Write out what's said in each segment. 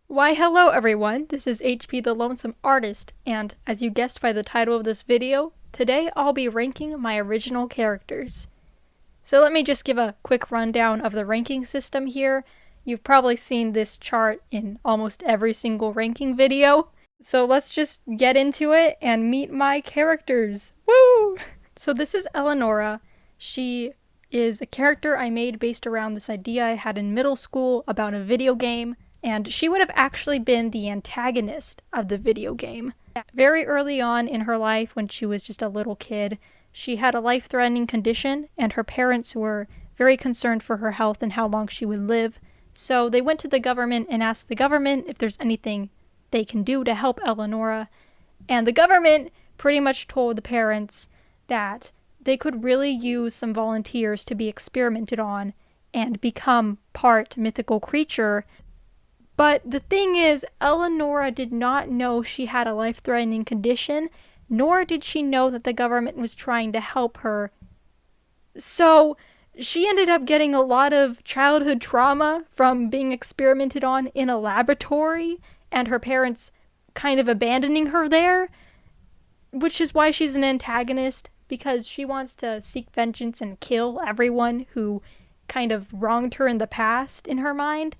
Why hello everyone, this is HP the Lonesome Artist, and as you guessed by the title of this video, today I'll be ranking my original characters. So let me just give a quick rundown of the ranking system here. You've probably seen this chart in almost every single ranking video, so let's just get into it and meet my characters. Woo! So this is Eleonora. She is a character I made based around this idea I had in middle school about a video game. And she would have actually been the antagonist of the video game. Very early on in her life, when she was just a little kid, she had a life-threatening condition, and her parents were very concerned for her health and how long she would live. So they went to the government and asked the government if there's anything they can do to help Eleonora. And the government pretty much told the parents that they could really use some volunteers to be experimented on and become part mythical creature. But the thing is, Eleonora did not know she had a life-threatening condition, nor did she know that the government was trying to help her. So she ended up getting a lot of childhood trauma from being experimented on in a laboratory, and her parents kind of abandoning her there, which is why she's an antagonist, because she wants to seek vengeance and kill everyone who kind of wronged her in the past in her mind.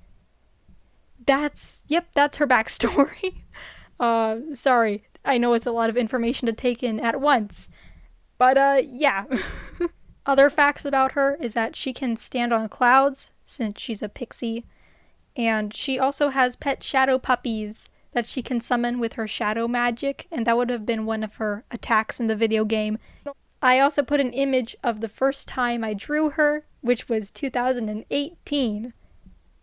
That's her backstory. Sorry, I know it's a lot of information to take in at once. But, yeah. Other facts about her is that she can stand on clouds, since she's a pixie. And she also has pet shadow puppies that she can summon with her shadow magic, and that would have been one of her attacks in the video game. I also put an image of the first time I drew her, which was 2018.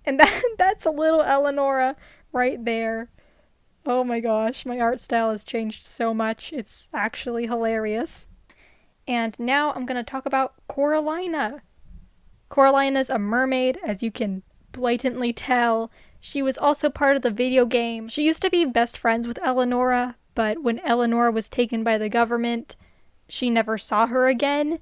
And that's a little Eleonora right there. Oh my gosh, my art style has changed so much. It's actually hilarious. And now I'm going to talk about Coralina. Coralina's a mermaid, as you can blatantly tell. She was also part of the video game. She used to be best friends with Eleonora, but when Eleonora was taken by the government, she never saw her again.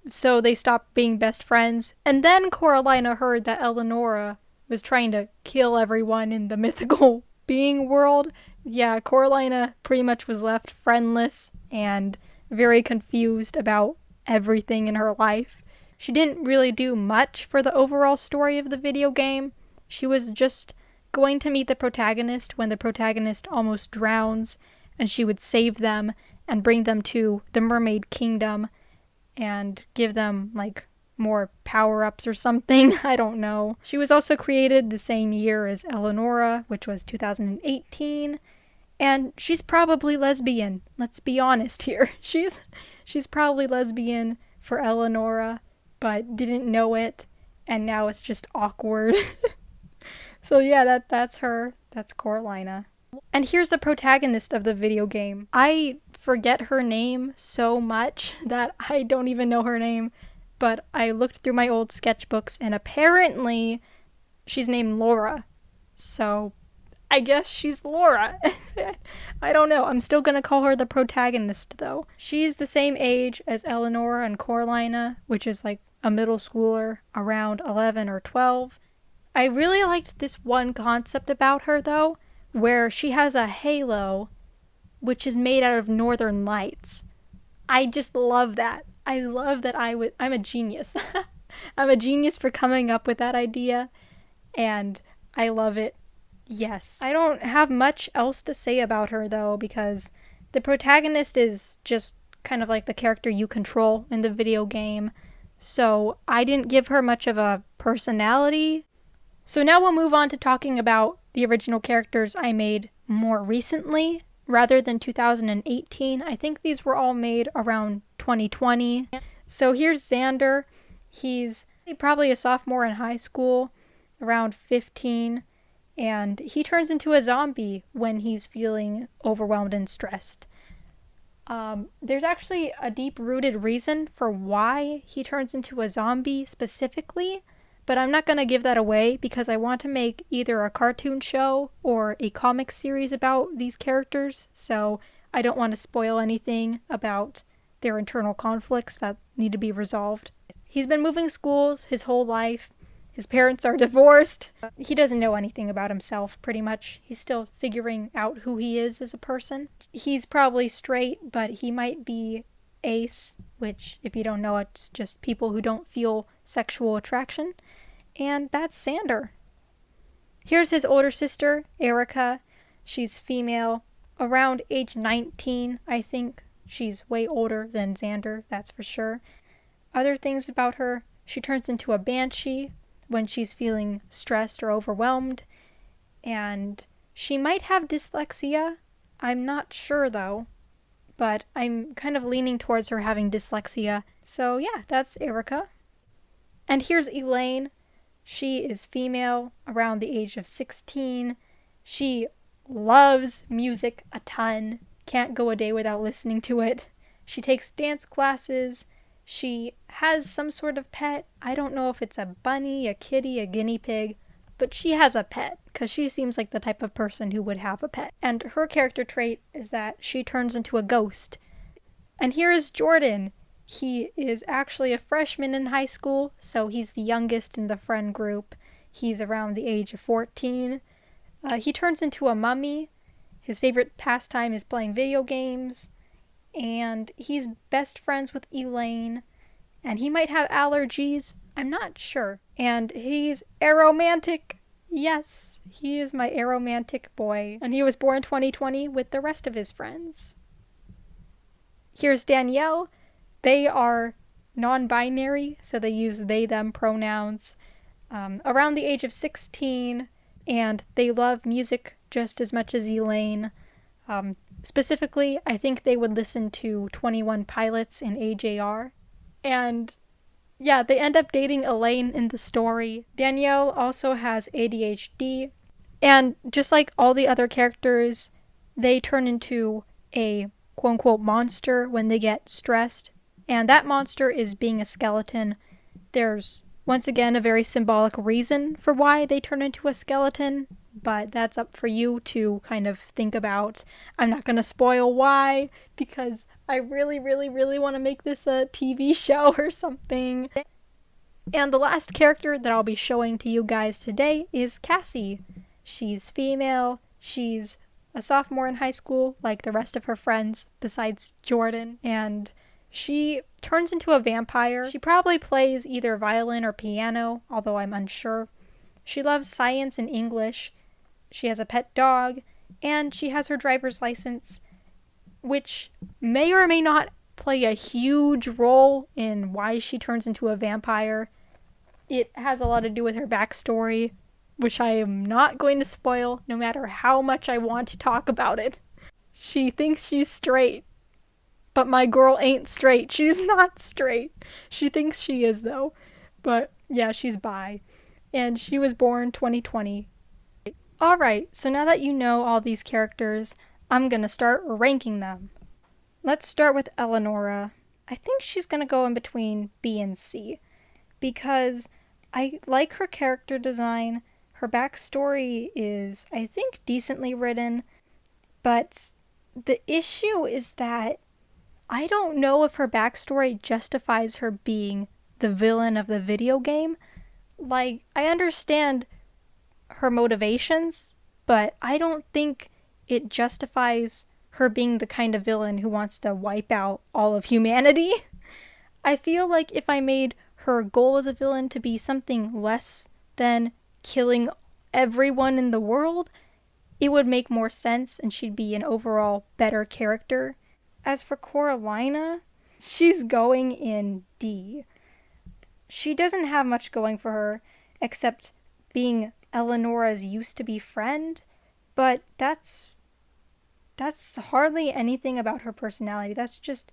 So they stopped being best friends. And then Coralina heard that Eleonora was trying to kill everyone in the mythical being world. Yeah, Coralina pretty much was left friendless and very confused about everything in her life. She didn't really do much for the overall story of the video game. She was just going to meet the protagonist when the protagonist almost drowns, and she would save them and bring them to the Mermaid Kingdom and give them, like, more power-ups or something. I don't know. She was also created the same year as Eleonora, which was 2018, and she's probably lesbian. Let's be honest here. She's probably lesbian for Eleonora, but didn't know it, and now it's just awkward. So yeah, that's her. That's Coralina. And here's the protagonist of the video game. I forget her name so much that I don't even know her name. But I looked through my old sketchbooks, and apparently she's named Laura. So I guess she's Laura. I don't know. I'm still gonna call her the protagonist, though. She's the same age as Eleonora and Coralina, which is like a middle schooler, around 11 or 12. I really liked this one concept about her, though, where she has a halo, which is made out of northern lights. I just love that. I love that I'm a genius. I'm a genius for coming up with that idea, and I love it. Yes. I don't have much else to say about her, though, because the protagonist is just kind of like the character you control in the video game, so I didn't give her much of a personality. So now we'll move on to talking about the original characters I made more recently, rather than 2018. I think these were all made around 2020. So here's Xander. He's probably a sophomore in high school, around 15, and he turns into a zombie when he's feeling overwhelmed and stressed. There's actually a deep-rooted reason for why he turns into a zombie specifically, but I'm not going to give that away because I want to make either a cartoon show or a comic series about these characters, so I don't want to spoil anything about their internal conflicts that need to be resolved. He's been moving schools his whole life, His parents are divorced. He doesn't know anything about himself, pretty much. He's still figuring out who he is as a person. He's probably straight, but he might be ace, which, if you don't know, it's just people who don't feel sexual attraction. And that's Xander. Here's his older sister, Erica. She's female, around age 19, I think. She's way older than Xander, that's for sure. Other things about her, she turns into a banshee when she's feeling stressed or overwhelmed, and she might have dyslexia. I'm not sure though, but I'm kind of leaning towards her having dyslexia. So yeah, that's Erica. And here's Elaine. She is female, around the age of 16. She loves music a ton, can't go a day without listening to it. She takes dance classes. She has some sort of pet. I don't know if it's a bunny, a kitty, a guinea pig, but she has a pet because she seems like the type of person who would have a pet. And her character trait is that she turns into a ghost. And here is Jordan. He is actually a freshman in high school, so he's the youngest in the friend group. He's around the age of 14. He turns into a mummy. His favorite pastime is playing video games. And he's best friends with Elaine, and he might have allergies, I'm not sure. And he's aromantic. Yes, he is my aromantic boy. And he was born 2020 with the rest of his friends. Here's Danielle. They are non-binary, so they use they, them pronouns. Around the age of 16, and they love music just as much as Elaine. Specifically, I think they would listen to 21 Pilots and AJR. And yeah, they end up dating Elaine in the story. Danielle also has ADHD. And just like all the other characters, they turn into a quote-unquote monster when they get stressed. And that monster is being a skeleton. There's, once again, a very symbolic reason for why they turn into a skeleton, but that's up for you to kind of think about. I'm not going to spoil why, because I really, really, really want to make this a TV show or something. And the last character that I'll be showing to you guys today is Cassie. She's female, she's a sophomore in high school, like the rest of her friends, besides Jordan, and she turns into a vampire. She probably plays either violin or piano, although I'm unsure. She loves science and English. She has a pet dog, and she has her driver's license, which may or may not play a huge role in why she turns into a vampire. It has a lot to do with her backstory, which I am not going to spoil, no matter how much I want to talk about it. She thinks she's straight, but my girl ain't straight. She's not straight. She thinks she is, though. But yeah, she's bi. And she was born 2020. Alright, so now that you know all these characters, I'm gonna start ranking them. Let's start with Eleonora. I think she's gonna go in between B and C, because I like her character design. Her backstory is, I think, decently written, but the issue is that I don't know if her backstory justifies her being the villain of the video game. Like, I understand her motivations, but I don't think it justifies her being the kind of villain who wants to wipe out all of humanity. I feel like if I made her goal as a villain to be something less than killing everyone in the world, it would make more sense and she'd be an overall better character. As for Coralina, she's going in D. She doesn't have much going for her except being Eleonora's used-to-be friend, but that's hardly anything about her personality. That's just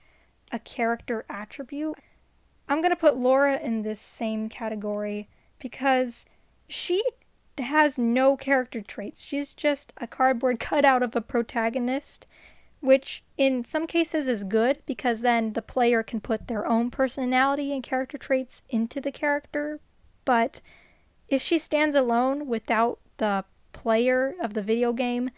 a character attribute. I'm gonna put Laura in this same category because she has no character traits. She's just a cardboard cutout of a protagonist, which in some cases is good because then the player can put their own personality and character traits into the character. But if she stands alone without the player of the video game,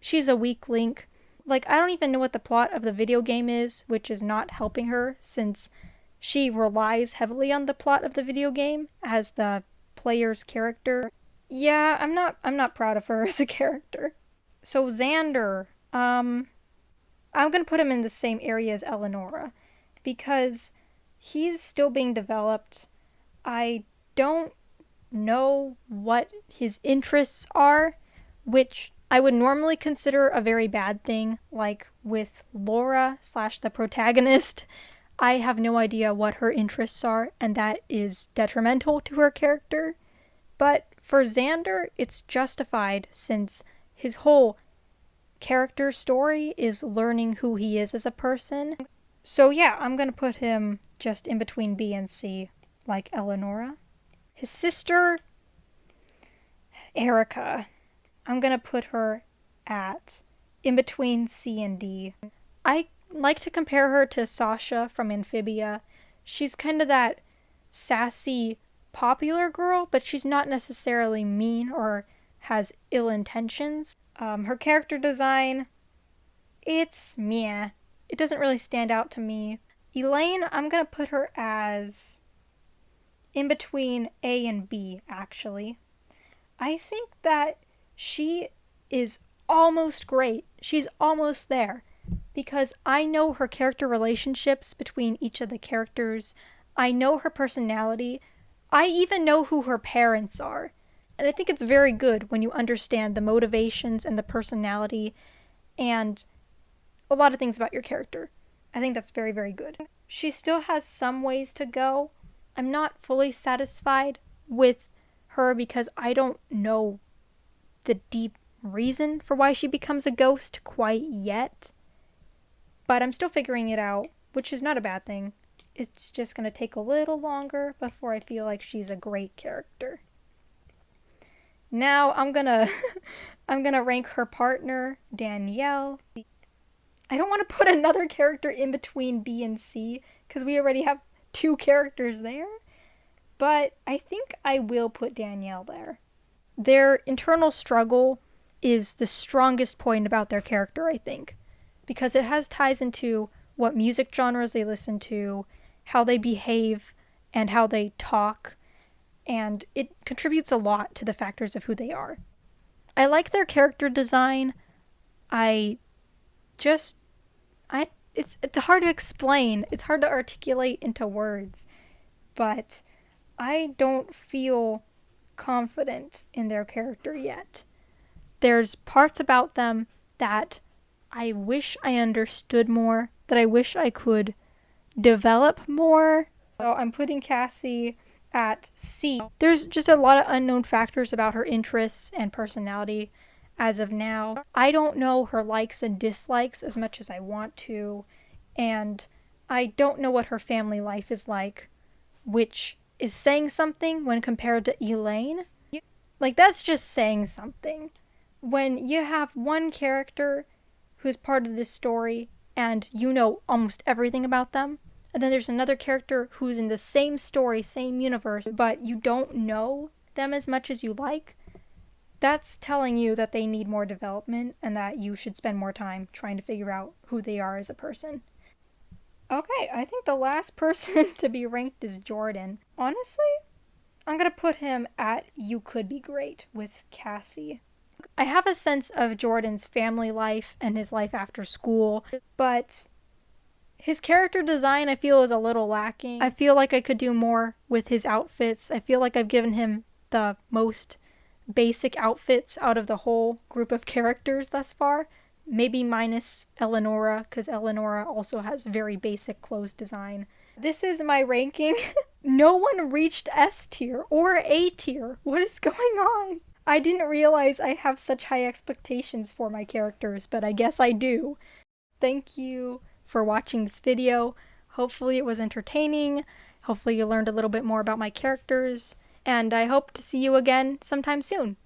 she's a weak link. Like, I don't even know what the plot of the video game is, which is not helping her since she relies heavily on the plot of the video game as the player's character. Yeah, I'm not proud of her as a character. So Xander, I'm gonna put him in the same area as Eleonora because he's still being developed. I don't know what his interests are, which I would normally consider a very bad thing, like with Laura / the protagonist. I have no idea what her interests are, and that is detrimental to her character. But for Xander, it's justified since his whole character story is learning who he is as a person. So yeah, I'm gonna put him just in between B and C, like Eleonora. His sister, Erica, I'm gonna put her at in between C and D. I like to compare her to Sasha from Amphibia. She's kind of that sassy, popular girl, but she's not necessarily mean or has ill intentions. Her character design, it's meh. It doesn't really stand out to me. Elaine, I'm gonna put her as in between A and B, actually. I think that she is almost great. She's almost there. Because I know her character relationships between each of the characters. I know her personality. I even know who her parents are. And I think it's very good when you understand the motivations and the personality and a lot of things about your character. I think that's very, very good. She still has some ways to go. I'm not fully satisfied with her because I don't know the deep reason for why she becomes a ghost quite yet. But I'm still figuring it out, which is not a bad thing. It's just going to take a little longer before I feel like she's a great character. Now I'm gonna rank her partner, Danielle. I don't want to put another character in between B and C because we already have 2 characters there. But I think I will put Danielle there. Their internal struggle is the strongest point about their character, I think. Because it has ties into what music genres they listen to, how they behave, and how they talk, and it contributes a lot to the factors of who they are. I like their character design. It's hard to explain. It's hard to articulate into words, but I don't feel confident in their character yet. There's parts about them that I wish I understood more, that I wish I could develop more. So I'm putting Cassie at C. There's just a lot of unknown factors about her interests and personality as of now. I don't know her likes and dislikes as much as I want to, and I don't know what her family life is like, which is saying something when compared to Elaine. Like, that's just saying something. When you have one character who's part of this story and you know almost everything about them, and then there's another character who's in the same story, same universe, but you don't know them as much as you like, that's telling you that they need more development and that you should spend more time trying to figure out who they are as a person. Okay, I think the last person to be ranked is Jordan. Honestly, I'm gonna put him at You Could Be Great with Cassie. I have a sense of Jordan's family life and his life after school, but his character design I feel is a little lacking. I feel like I could do more with his outfits. I feel like I've given him the most basic outfits out of the whole group of characters thus far. Maybe minus Eleonora, because Eleonora also has very basic clothes design. This is my ranking. No one reached S tier or A tier. What is going on? I didn't realize I have such high expectations for my characters, but I guess I do. Thank you for watching this video. Hopefully it was entertaining. Hopefully you learned a little bit more about my characters. And I hope to see you again sometime soon.